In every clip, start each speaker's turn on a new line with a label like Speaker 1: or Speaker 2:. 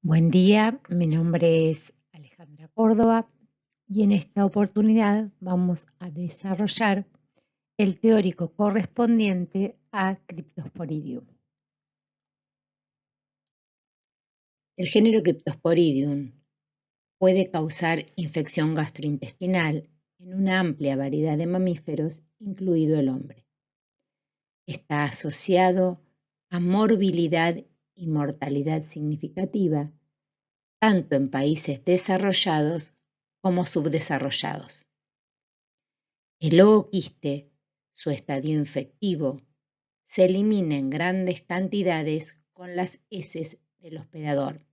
Speaker 1: Buen día, mi nombre es Alejandra Córdoba y en esta oportunidad vamos a desarrollar el teórico correspondiente a Cryptosporidium. El género Cryptosporidium puede causar infección gastrointestinal en una amplia variedad de mamíferos, incluido el hombre. Está asociado a morbilidad y mortalidad significativa tanto en países desarrollados como subdesarrollados. El ooquiste, su estadio infectivo, se elimina en grandes cantidades con las heces del hospedador.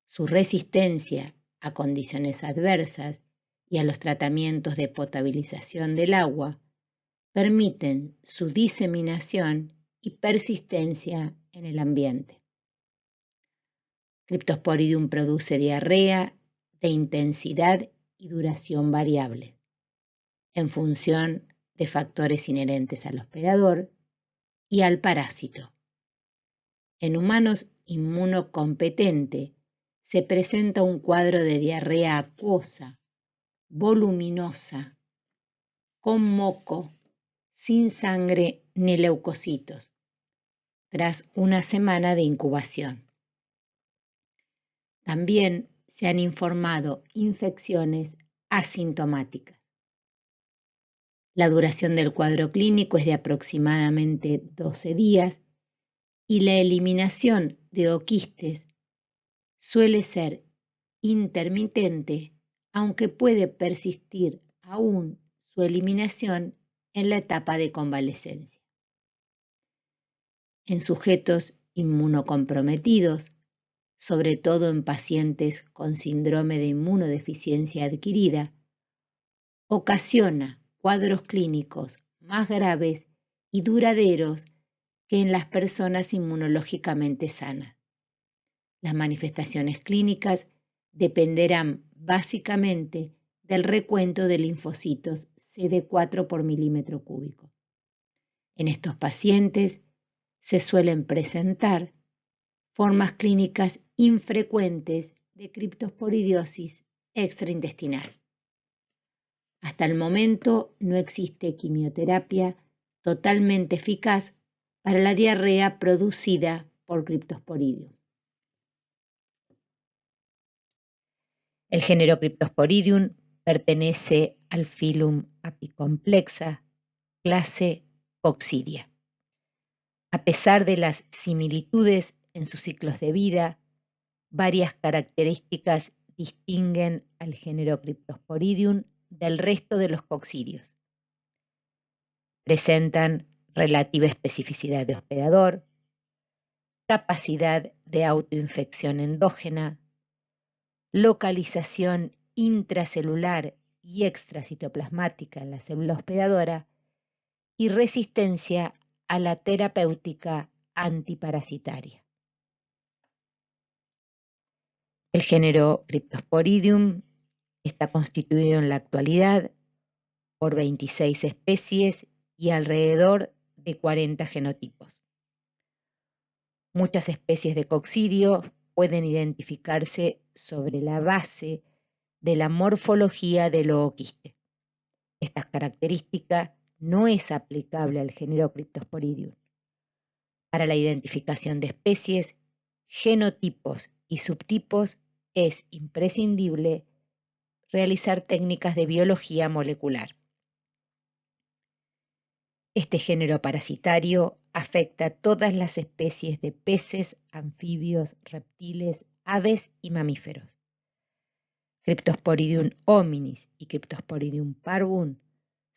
Speaker 1: Su resistencia a condiciones adversas y a los tratamientos de potabilización del agua permiten su diseminación y persistencia en el ambiente. Cryptosporidium produce diarrea de intensidad y duración variable, en función de factores inherentes al hospedador y al parásito. En humanos inmunocompetente se presenta un cuadro de diarrea acuosa, voluminosa, con moco, sin sangre ni leucocitos, tras una semana de incubación. También se han informado infecciones asintomáticas. La duración del cuadro clínico es de aproximadamente 12 días y la eliminación de ooquistes suele ser intermitente, aunque puede persistir aún su eliminación en la etapa de convalecencia. En sujetos inmunocomprometidos, sobre todo en pacientes con síndrome de inmunodeficiencia adquirida, ocasiona cuadros clínicos más graves y duraderos que en las personas inmunológicamente sanas. Las manifestaciones clínicas dependerán básicamente del recuento de linfocitos CD4 por milímetro cúbico. En estos pacientes se suelen presentar formas clínicas infrecuentes de criptosporidiosis extraintestinal. Hasta el momento no existe quimioterapia totalmente eficaz para la diarrea producida por Cryptosporidium. El género Cryptosporidium pertenece al filum Apicomplexa, clase Coccidia. A pesar de las similitudes en sus ciclos de vida, varias características distinguen al género Cryptosporidium del resto de los coccidios. Presentan relativa especificidad de hospedador, capacidad de autoinfección endógena, localización intracelular y extracitoplasmática en la célula hospedadora y resistencia a la terapéutica antiparasitaria. El género Cryptosporidium está constituido en la actualidad por 26 especies y alrededor de 40 genotipos. Muchas especies de coccidio pueden identificarse sobre la base de la morfología del ooquiste. Esta característica no es aplicable al género Cryptosporidium. Para la identificación de especies, genotipos y subtipos es imprescindible realizar técnicas de biología molecular. Este género parasitario afecta a todas las especies de peces, anfibios, reptiles, aves y mamíferos. Cryptosporidium hominis y Cryptosporidium parvum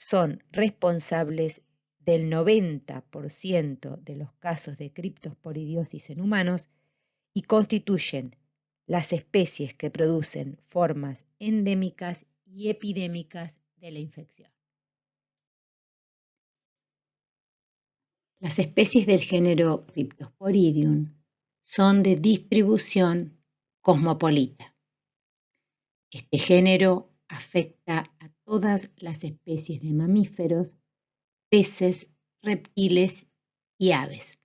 Speaker 1: son responsables del 90% de los casos de criptosporidiosis en humanos y constituyen las especies que producen formas endémicas y epidémicas de la infección. Las especies del género Cryptosporidium son de distribución cosmopolita. Este género afecta a todas las especies de mamíferos, peces, reptiles y aves.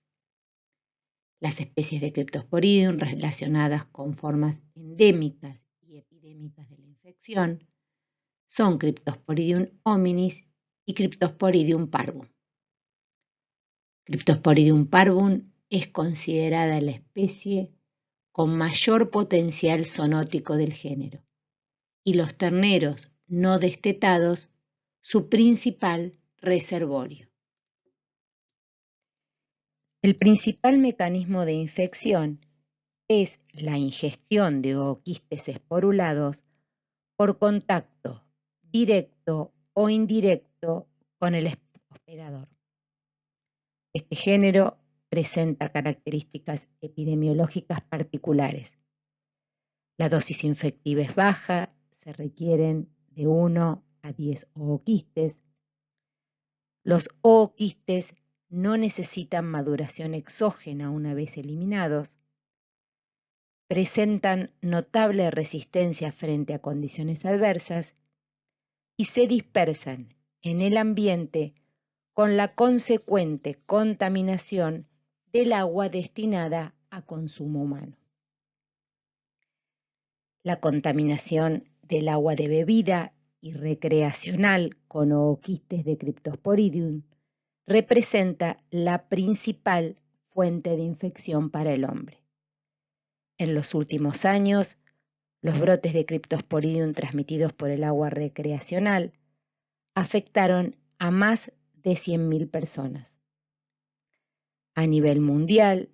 Speaker 1: Las especies de Cryptosporidium relacionadas con formas endémicas y epidémicas de la infección son Cryptosporidium hominis y Cryptosporidium parvum. Cryptosporidium parvum es considerada la especie con mayor potencial zoonótico del género, y los terneros no destetados su principal reservorio. El principal mecanismo de infección es la ingestión de ooquistes esporulados por contacto directo o indirecto con el hospedador. Este género presenta características epidemiológicas particulares. La dosis infectiva es baja, se requieren de 1 a 10 ooquistes. Los ooquistes no necesitan maduración exógena una vez eliminados. Presentan notable resistencia frente a condiciones adversas y se dispersan en el ambiente con la consecuente contaminación del agua destinada a consumo humano. La contaminación del agua de bebida y recreacional con ooquistes de Cryptosporidium representa la principal fuente de infección para el hombre. En los últimos años, los brotes de Cryptosporidium transmitidos por el agua recreacional afectaron a más de 100.000 personas. A nivel mundial,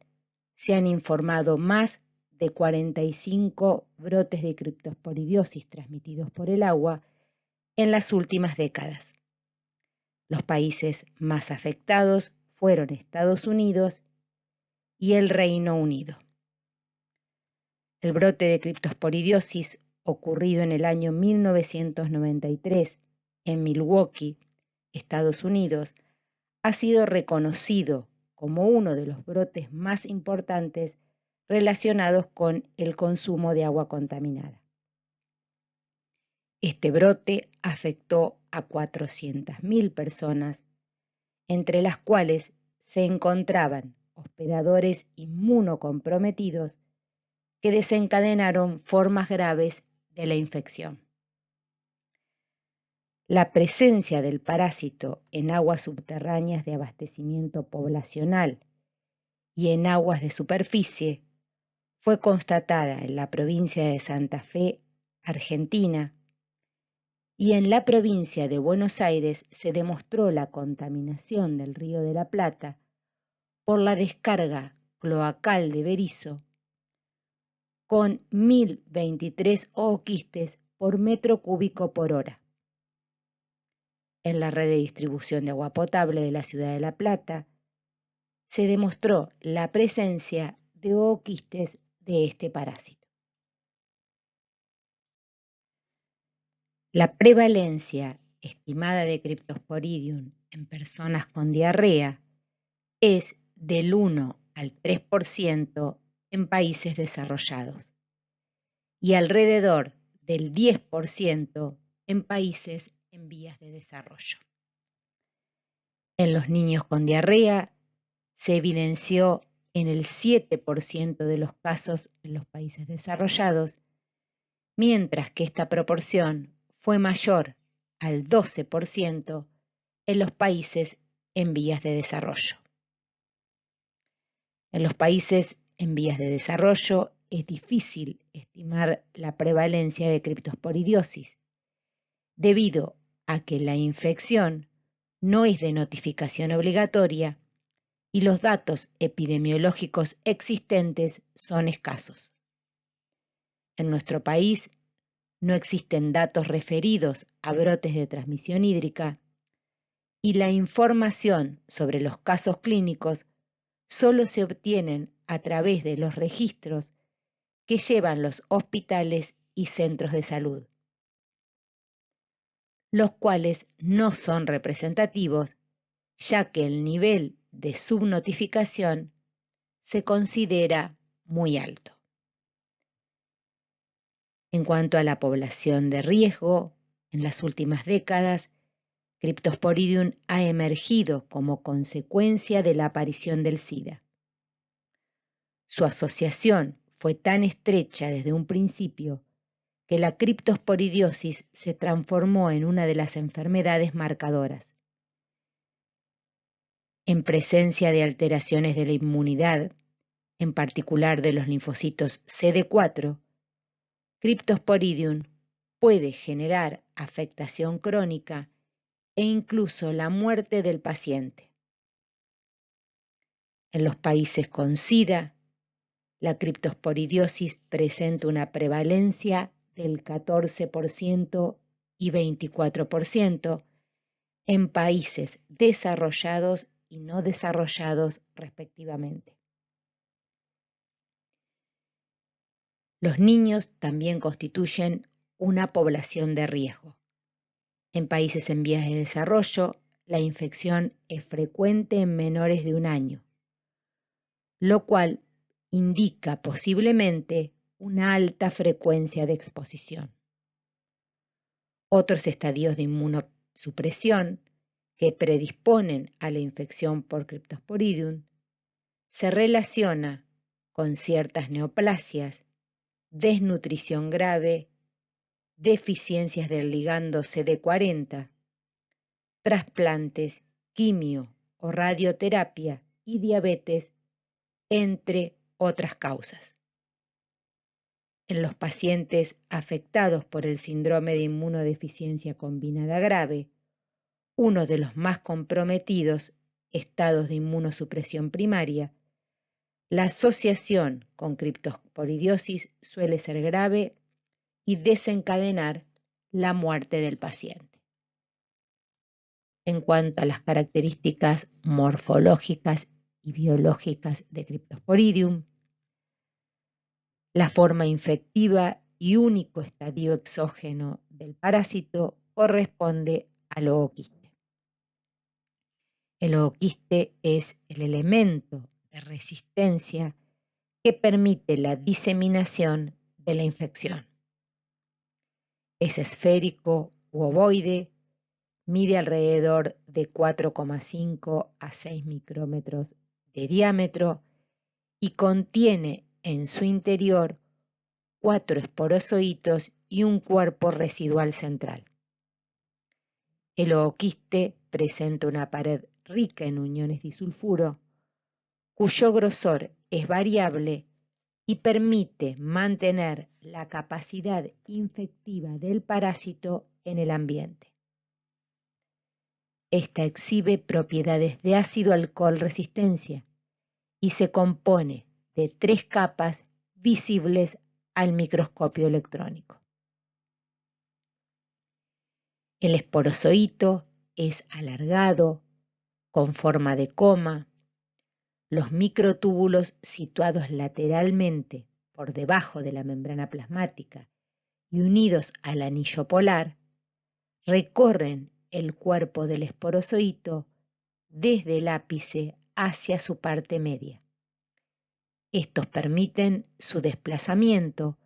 Speaker 1: se han informado más de 45 brotes de criptosporidiosis transmitidos por el agua en las últimas décadas. Los países más afectados fueron Estados Unidos y el Reino Unido. El brote de criptosporidiosis ocurrido en el año 1993 en Milwaukee, Estados Unidos, ha sido reconocido como uno de los brotes más importantes relacionados con el consumo de agua contaminada. Este brote afectó a 400.000 personas, entre las cuales se encontraban hospedadores inmunocomprometidos que desencadenaron formas graves de la infección. La presencia del parásito en aguas subterráneas de abastecimiento poblacional y en aguas de superficie fue constatada en la provincia de Santa Fe, Argentina, y en la provincia de Buenos Aires se demostró la contaminación del Río de la Plata por la descarga cloacal de Berisso con 1.023 ooquistes por metro cúbico por hora. En la red de distribución de agua potable de la ciudad de La Plata se demostró la presencia de ooquistes de este parásito. La prevalencia estimada de Cryptosporidium en personas con diarrea es del 1 al 3% en países desarrollados y alrededor del 10% en países en vías de desarrollo. En los niños con diarrea se evidenció en el 7% de los casos en los países desarrollados, mientras que esta proporción fue mayor al 12% en los países en vías de desarrollo. En los países en vías de desarrollo es difícil estimar la prevalencia de criptosporidiosis, debido a que la infección no es de notificación obligatoria y los datos epidemiológicos existentes son escasos. En nuestro país no existen datos referidos a brotes de transmisión hídrica y la información sobre los casos clínicos solo se obtienen a través de los registros que llevan los hospitales y centros de salud, los cuales no son representativos, ya que el nivel de subnotificación se considera muy alto. En cuanto a la población de riesgo, en las últimas décadas, Cryptosporidium ha emergido como consecuencia de la aparición del SIDA. Su asociación fue tan estrecha desde un principio que la criptosporidiosis se transformó en una de las enfermedades marcadoras. En presencia de alteraciones de la inmunidad, en particular de los linfocitos CD4, Cryptosporidium puede generar afectación crónica e incluso la muerte del paciente. En los países con SIDA, la criptosporidiosis presenta una prevalencia del 14% y 24% en países desarrollados y no desarrollados respectivamente. Los niños también constituyen una población de riesgo. En países en vías de desarrollo, la infección es frecuente en menores de 1 año, lo cual indica posiblemente una alta frecuencia de exposición. Otros estadios de inmunosupresión que predisponen a la infección por Cryptosporidium se relaciona con ciertas neoplasias, desnutrición grave, deficiencias del ligando CD40, trasplantes, quimio o radioterapia y diabetes, entre otras causas. En los pacientes afectados por el síndrome de inmunodeficiencia combinada grave, uno de los más comprometidos estados de inmunosupresión primaria, la asociación con criptosporidiosis suele ser grave y desencadenar la muerte del paciente. En cuanto a las características morfológicas y biológicas de Cryptosporidium, la forma infectiva y único estadio exógeno del parásito corresponde al ooquiste. El ooquiste es el elemento de resistencia que permite la diseminación de la infección. Es esférico u ovoide, mide alrededor de 4,5 a 6 micrómetros de diámetro y contiene en su interior 4 esporozoitos y un cuerpo residual central. El ooquiste presenta una pared rica en uniones disulfuro, cuyo grosor es variable y permite mantener la capacidad infectiva del parásito en el ambiente. Esta exhibe propiedades de ácido-alcohol resistencia y se compone de 3 capas visibles al microscopio electrónico. El esporozoito es alargado, con forma de coma. Los microtúbulos situados lateralmente por debajo de la membrana plasmática y unidos al anillo polar recorren el cuerpo del esporozoito desde el ápice hacia su parte media. Estos permiten su desplazamiento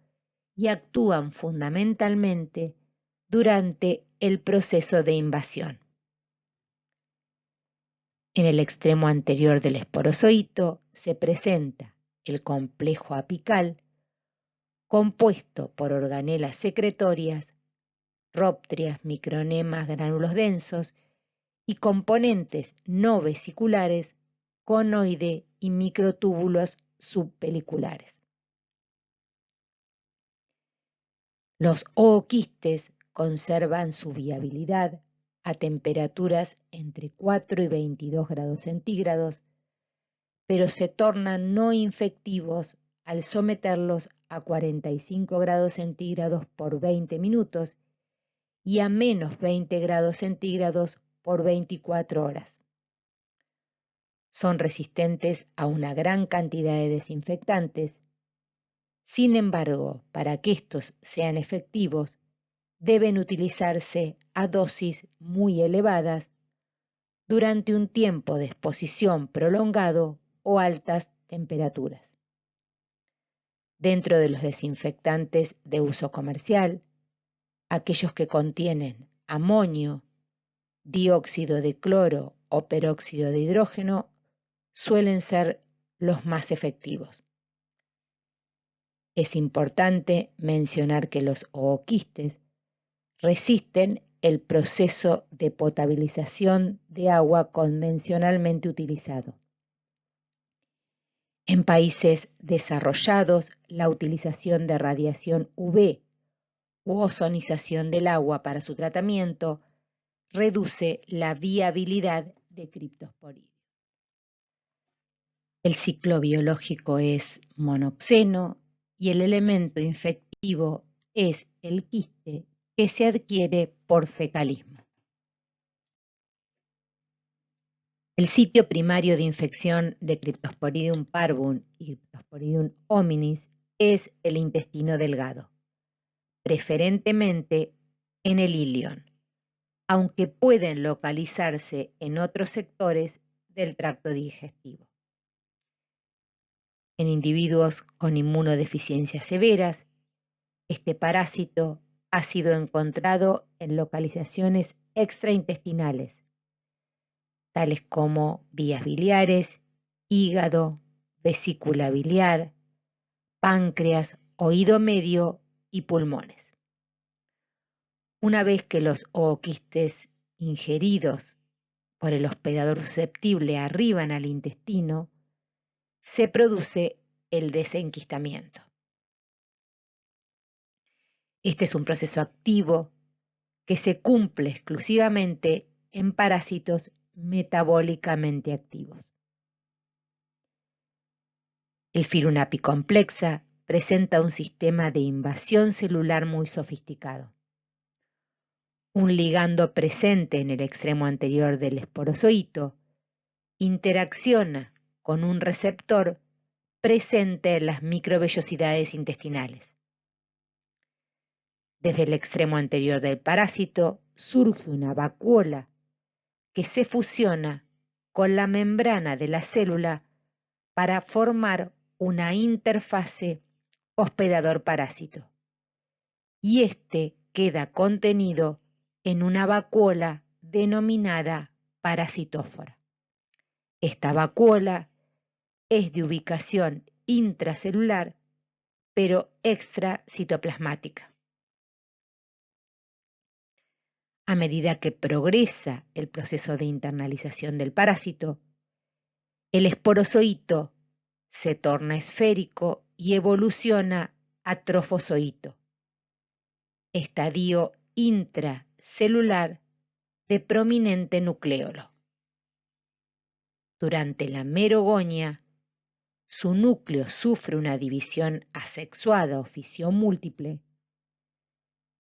Speaker 1: y actúan fundamentalmente durante el proceso de invasión. En el extremo anterior del esporozoito se presenta el complejo apical, compuesto por organelas secretorias, róptrias, micronemas, gránulos densos y componentes no vesiculares, conoide y microtúbulos subpeliculares. Los ooquistes conservan su viabilidad a temperaturas entre 4 y 22 grados centígrados, pero se tornan no infectivos al someterlos a 45 grados centígrados por 20 minutos y a menos 20 grados centígrados por 24 horas. Son resistentes a una gran cantidad de desinfectantes. Sin embargo, para que estos sean efectivos, deben utilizarse a dosis muy elevadas durante un tiempo de exposición prolongado o altas temperaturas. Dentro de los desinfectantes de uso comercial, aquellos que contienen amonio, dióxido de cloro o peróxido de hidrógeno suelen ser los más efectivos. Es importante mencionar que los ooquistes resisten el proceso de potabilización de agua convencionalmente utilizado. En países desarrollados, la utilización de radiación UV u ozonización del agua para su tratamiento reduce la viabilidad de criptosporidios. El ciclo biológico es monoxeno y el elemento infectivo es el quiste que se adquiere por fecalismo. El sitio primario de infección de Cryptosporidium parvum y Cryptosporidium hominis es el intestino delgado, preferentemente en el ilion, aunque pueden localizarse en otros sectores del tracto digestivo. En individuos con inmunodeficiencias severas, este parásito ha sido encontrado en localizaciones extraintestinales, tales como vías biliares, hígado, vesícula biliar, páncreas, oído medio y pulmones. Una vez que los ooquistes ingeridos por el hospedador susceptible arriban al intestino, se produce el desenquistamiento. Este es un proceso activo que se cumple exclusivamente en parásitos metabólicamente activos. El Firun apicomplexa presenta un sistema de invasión celular muy sofisticado. Un ligando presente en el extremo anterior del esporozoito interacciona con un receptor presente en las microvellosidades intestinales. Desde el extremo anterior del parásito surge una vacuola que se fusiona con la membrana de la célula para formar una interfase hospedador-parásito, y este queda contenido en una vacuola denominada parasitófora. Esta vacuola es de ubicación intracelular, pero extracitoplasmática. A medida que progresa el proceso de internalización del parásito, el esporozoito se torna esférico y evoluciona a trofozoito, estadio intracelular de prominente nucleolo. Durante la merogonia, su núcleo sufre una división asexuada o fisión múltiple.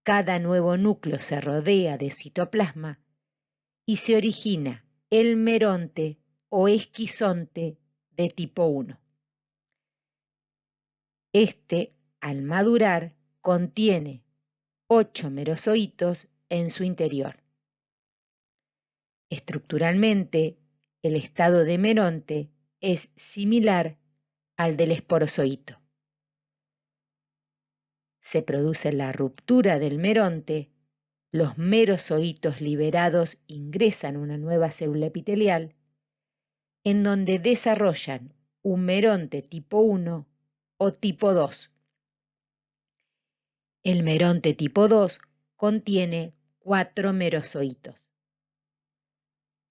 Speaker 1: Cada nuevo núcleo se rodea de citoplasma y se origina el meronte o esquizonte de tipo 1. Este, al madurar, contiene 8 merozoitos en su interior. Estructuralmente, el estado de meronte es similar al del esporozoito. Se produce la ruptura del meronte, los merozoitos liberados ingresan a una nueva célula epitelial, en donde desarrollan un meronte tipo 1 o tipo 2. El meronte tipo 2 contiene 4 merozoitos.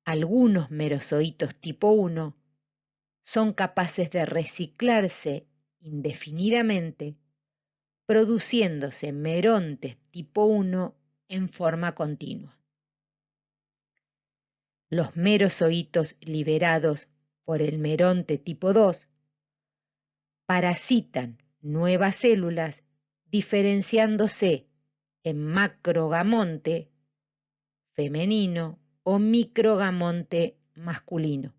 Speaker 1: Algunos merozoitos tipo 1 son capaces de reciclarse indefinidamente, produciéndose merontes tipo 1 en forma continua. Los merozoitos liberados por el meronte tipo 2 parasitan nuevas células diferenciándose en macrogamonte femenino o microgamonte masculino.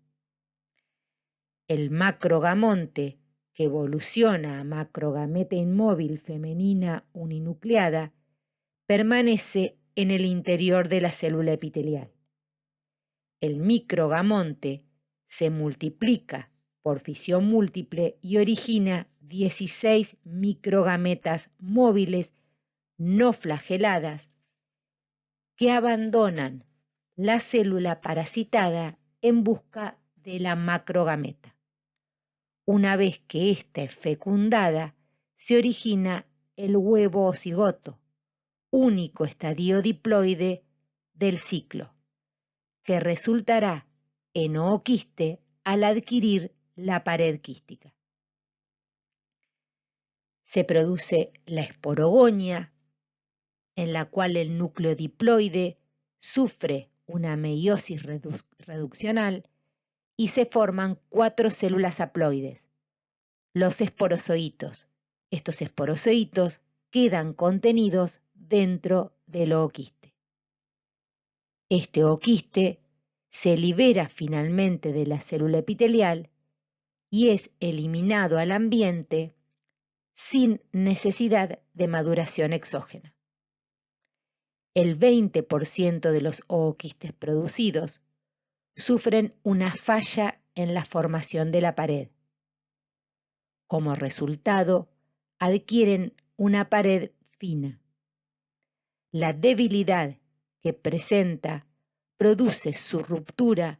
Speaker 1: El macrogamonte, que evoluciona a macrogameta inmóvil femenina uninucleada, permanece en el interior de la célula epitelial. El microgamonte se multiplica por fisión múltiple y origina 16 microgametas móviles no flageladas que abandonan la célula parasitada en busca de la macrogameta. Una vez que ésta es fecundada, se origina el huevo o cigoto, único estadio diploide del ciclo, que resultará en ooquiste al adquirir la pared quística. Se produce la esporogonia, en la cual el núcleo diploide sufre una meiosis reduccional y se forman 4 células haploides, los esporozoitos. Estos esporozoitos quedan contenidos dentro del ooquiste. Este ooquiste se libera finalmente de la célula epitelial y es eliminado al ambiente sin necesidad de maduración exógena. El 20% de los ooquistes producidos sufren una falla en la formación de la pared. Como resultado, adquieren una pared fina. La debilidad que presenta produce su ruptura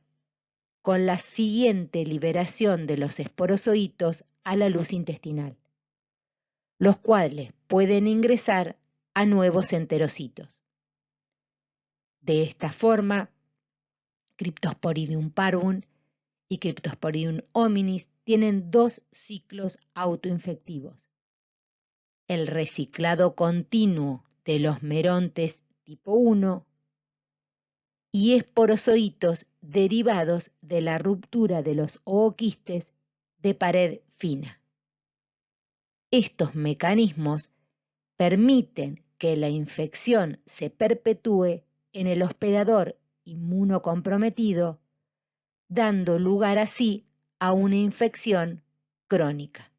Speaker 1: con la siguiente liberación de los esporozoitos a la luz intestinal, los cuales pueden ingresar a nuevos enterocitos. De esta forma, Cryptosporidium parvum y Cryptosporidium hominis tienen 2 ciclos autoinfectivos: el reciclado continuo de los merontes tipo 1 y esporozoitos derivados de la ruptura de los ooquistes de pared fina. Estos mecanismos permiten que la infección se perpetúe en el hospedador inmunocomprometido, dando lugar así a una infección crónica.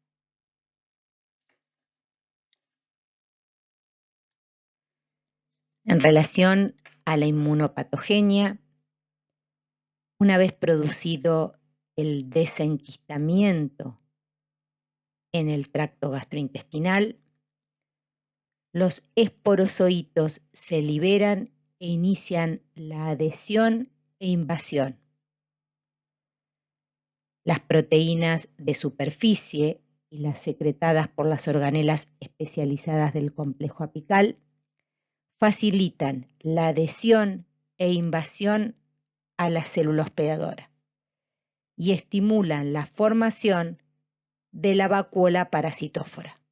Speaker 1: En relación a la inmunopatogenia, una vez producido el desenquistamiento en el tracto gastrointestinal, los esporozoitos se liberan e inician la adhesión e invasión. Las proteínas de superficie y las secretadas por las organelas especializadas del complejo apical facilitan la adhesión e invasión a la célula hospedadora y estimulan la formación de la vacuola parasitófora.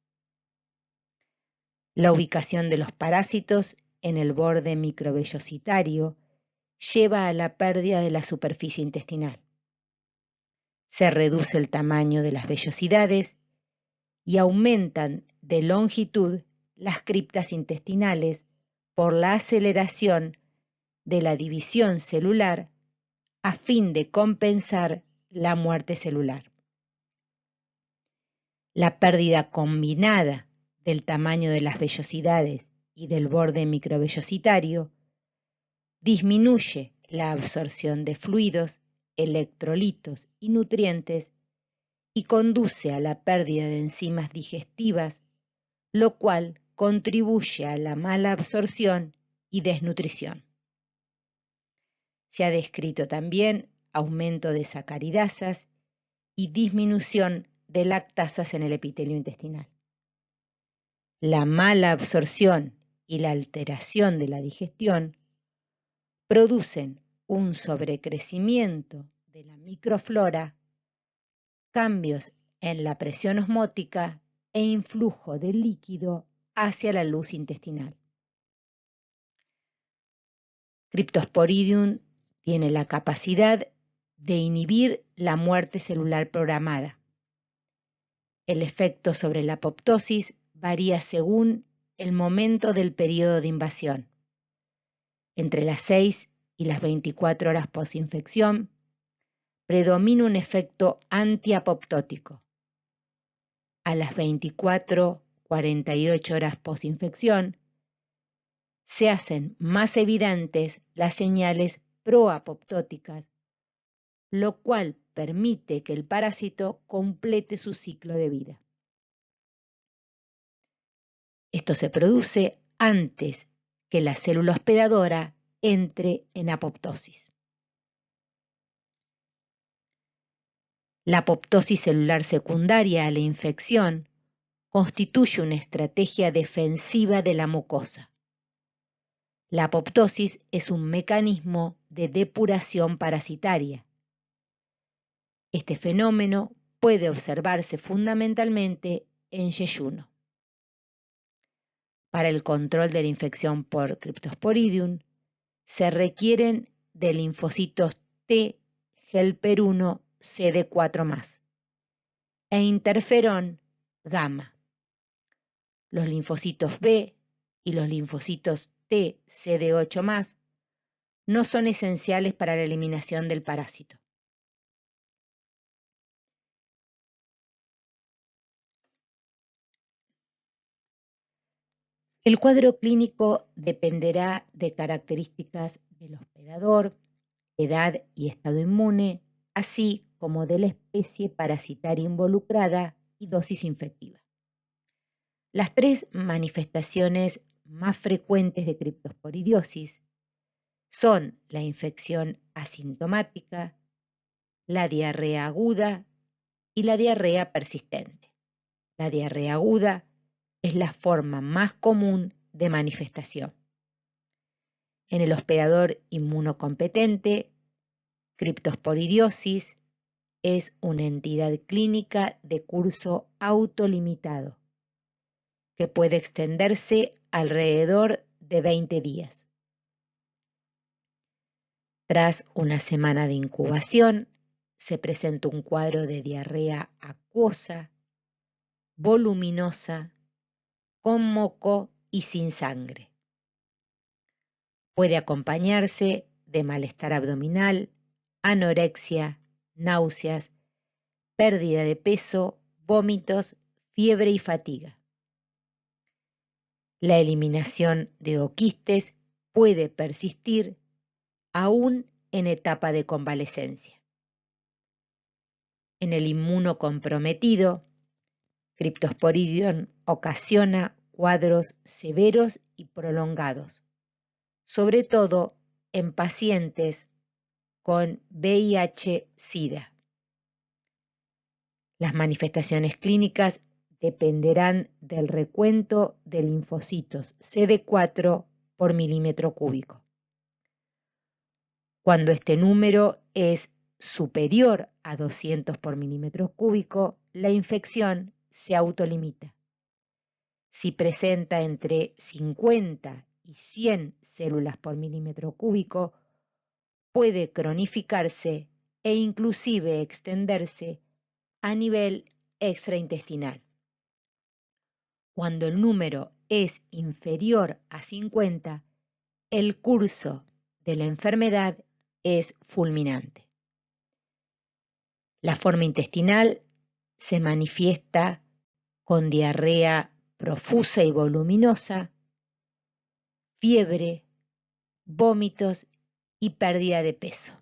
Speaker 1: La ubicación de los parásitos en el borde microvellositario lleva a la pérdida de la superficie intestinal. Se reduce el tamaño de las vellosidades y aumentan de longitud las criptas intestinales por la aceleración de la división celular a fin de compensar la muerte celular. La pérdida combinada del tamaño de las vellosidades y del borde microvellositario disminuye la absorción de fluidos, electrolitos y nutrientes y conduce a la pérdida de enzimas digestivas, lo cual contribuye a la mala absorción y desnutrición. Se ha descrito también aumento de sacaridasas y disminución de lactasas en el epitelio intestinal. La mala absorción y la alteración de la digestión producen un sobrecrecimiento de la microflora, cambios en la presión osmótica e influjo de líquido hacia la luz intestinal. Cryptosporidium tiene la capacidad de inhibir la muerte celular programada. El efecto sobre la apoptosis varía según el momento del periodo de invasión. Entre las 6 y las 24 horas posinfección, predomina un efecto antiapoptótico. A las 24-48 horas posinfección, se hacen más evidentes las señales proapoptóticas, lo cual permite que el parásito complete su ciclo de vida. Esto se produce antes que la célula hospedadora entre en apoptosis. La apoptosis celular secundaria a la infección constituye una estrategia defensiva de la mucosa. La apoptosis es un mecanismo de depuración parasitaria. Este fenómeno puede observarse fundamentalmente en yeyuno. Para el control de la infección por Cryptosporidium, se requieren de linfocitos T helper 1 CD4+, e interferón gamma. Los linfocitos B y los linfocitos T CD8+, no son esenciales para la eliminación del parásito. El cuadro clínico dependerá de características del hospedador, edad y estado inmune, así como de la especie parasitaria involucrada y dosis infectiva. Las tres manifestaciones más frecuentes de criptosporidiosis son la infección asintomática, la diarrea aguda y la diarrea persistente. La diarrea aguda es la forma más común de manifestación. En el hospedador inmunocompetente, criptosporidiosis es una entidad clínica de curso autolimitado que puede extenderse alrededor de 20 días. Tras una semana de incubación, se presenta un cuadro de diarrea acuosa, voluminosa, con moco y sin sangre. Puede acompañarse de malestar abdominal, anorexia, náuseas, pérdida de peso, vómitos, fiebre y fatiga. La eliminación de oquistes puede persistir aún en etapa de convalecencia. En el inmunocomprometido, Cryptosporidium ocasiona cuadros severos y prolongados, sobre todo en pacientes con VIH-Sida. Las manifestaciones clínicas dependerán del recuento de linfocitos CD4 por milímetro cúbico. Cuando este número es superior a 200 por milímetro cúbico, la infección se autolimita. Si presenta entre 50 y 100 células por milímetro cúbico, puede cronificarse e inclusive extenderse a nivel extraintestinal. Cuando el número es inferior a 50, el curso de la enfermedad es fulminante. La forma intestinal se manifiesta con diarrea profusa y voluminosa, fiebre, vómitos y pérdida de peso.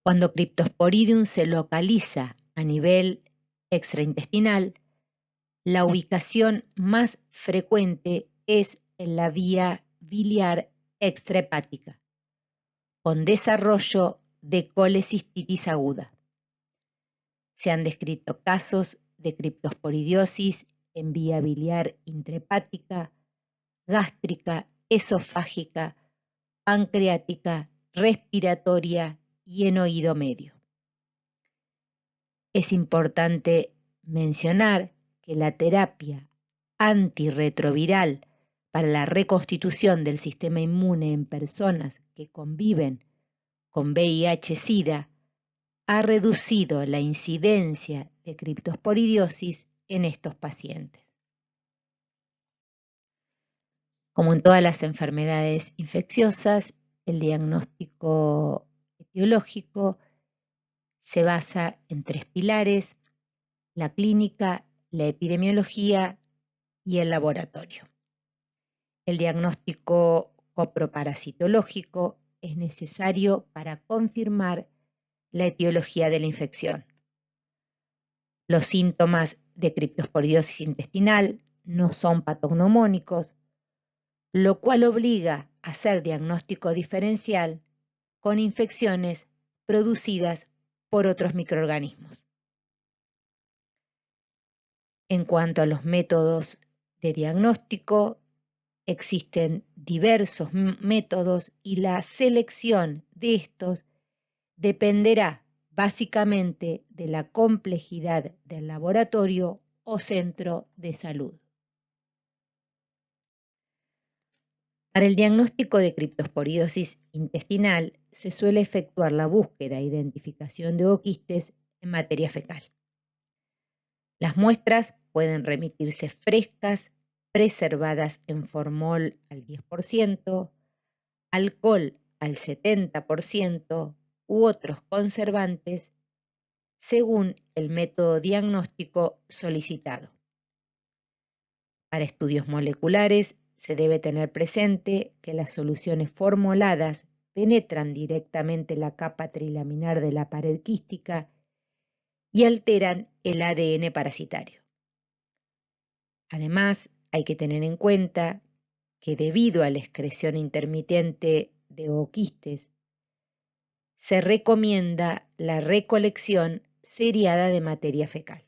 Speaker 1: Cuando Cryptosporidium se localiza a nivel extraintestinal, la ubicación más frecuente es en la vía biliar extrahepática, con desarrollo de colecistitis aguda. Se han descrito casos de criptosporidiosis en vía biliar intrahepática, gástrica, esofágica, pancreática, respiratoria y en oído medio. Es importante mencionar que la terapia antirretroviral para la reconstitución del sistema inmune en personas que conviven con VIH-Sida ha reducido la incidencia de criptosporidiosis en estos pacientes. Como en todas las enfermedades infecciosas, el diagnóstico etiológico se basa en tres pilares: la clínica, la epidemiología y el laboratorio. El diagnóstico coproparasitológico es necesario para confirmar la etiología de la infección. Los síntomas de criptosporidiosis intestinal no son patognomónicos, lo cual obliga a hacer diagnóstico diferencial con infecciones producidas por otros microorganismos. En cuanto a los métodos de diagnóstico, existen diversos métodos y la selección de estos dependerá básicamente de la complejidad del laboratorio o centro de salud. Para el diagnóstico de criptosporidosis intestinal se suele efectuar la búsqueda e identificación de ooquistes en materia fecal. Las muestras pueden remitirse frescas, preservadas en formol al 10%, alcohol al 70% u otros conservantes según el método diagnóstico solicitado. Para estudios moleculares se debe tener presente que las soluciones formoladas penetran directamente la capa trilaminar de la pared quística y alteran el ADN parasitario. Además, hay que tener en cuenta que debido a la excreción intermitente de ooquistes, se recomienda la recolección seriada de materia fecal.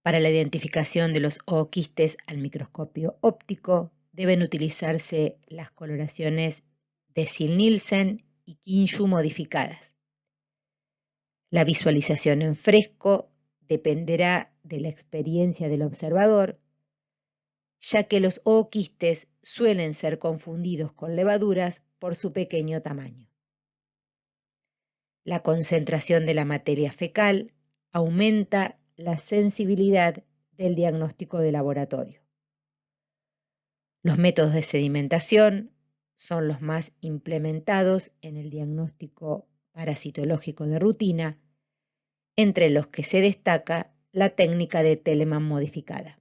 Speaker 1: Para la identificación de los ooquistes al microscopio óptico deben utilizarse las coloraciones de Ziehl-Neelsen y Kinshu modificadas. La visualización en fresco dependerá de la experiencia del observador, ya que los ooquistes suelen ser confundidos con levaduras por su pequeño tamaño. La concentración de la materia fecal aumenta la sensibilidad del diagnóstico de laboratorio. Los métodos de sedimentación son los más implementados en el diagnóstico parasitológico de rutina, entre los que se destaca la técnica de Telemann modificada.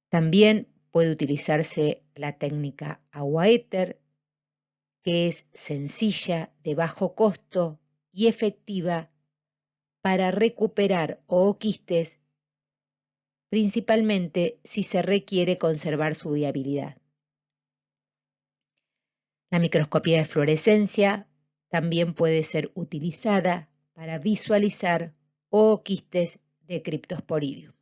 Speaker 1: También puede utilizarse la técnica agua-éter, que es sencilla, de bajo costo y efectiva para recuperar ooquistes, principalmente si se requiere conservar su viabilidad. La microscopía de fluorescencia también puede ser utilizada para visualizar ooquistes de Cryptosporidium.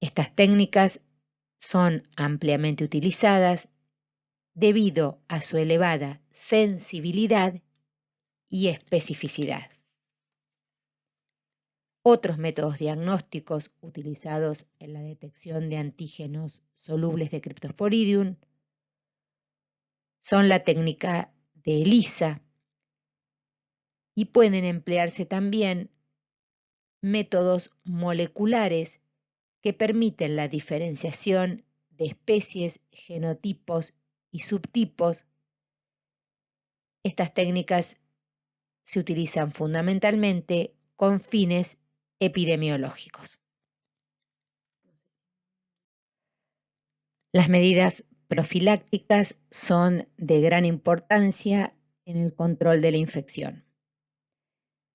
Speaker 1: Estas técnicas son ampliamente utilizadas debido a su elevada sensibilidad y especificidad. Otros métodos diagnósticos utilizados en la detección de antígenos solubles de Cryptosporidium son la técnica de ELISA y pueden emplearse también métodos moleculares que permiten la diferenciación de especies, genotipos y subtipos. Estas técnicas se utilizan fundamentalmente con fines epidemiológicos. Las medidas profilácticas son de gran importancia en el control de la infección.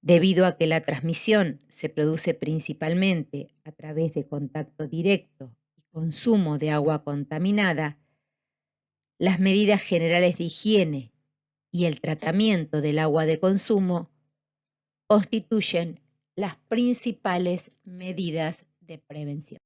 Speaker 1: Debido a que la transmisión se produce principalmente a través de contacto directo y consumo de agua contaminada, las medidas generales de higiene y el tratamiento del agua de consumo constituyen las principales medidas de prevención.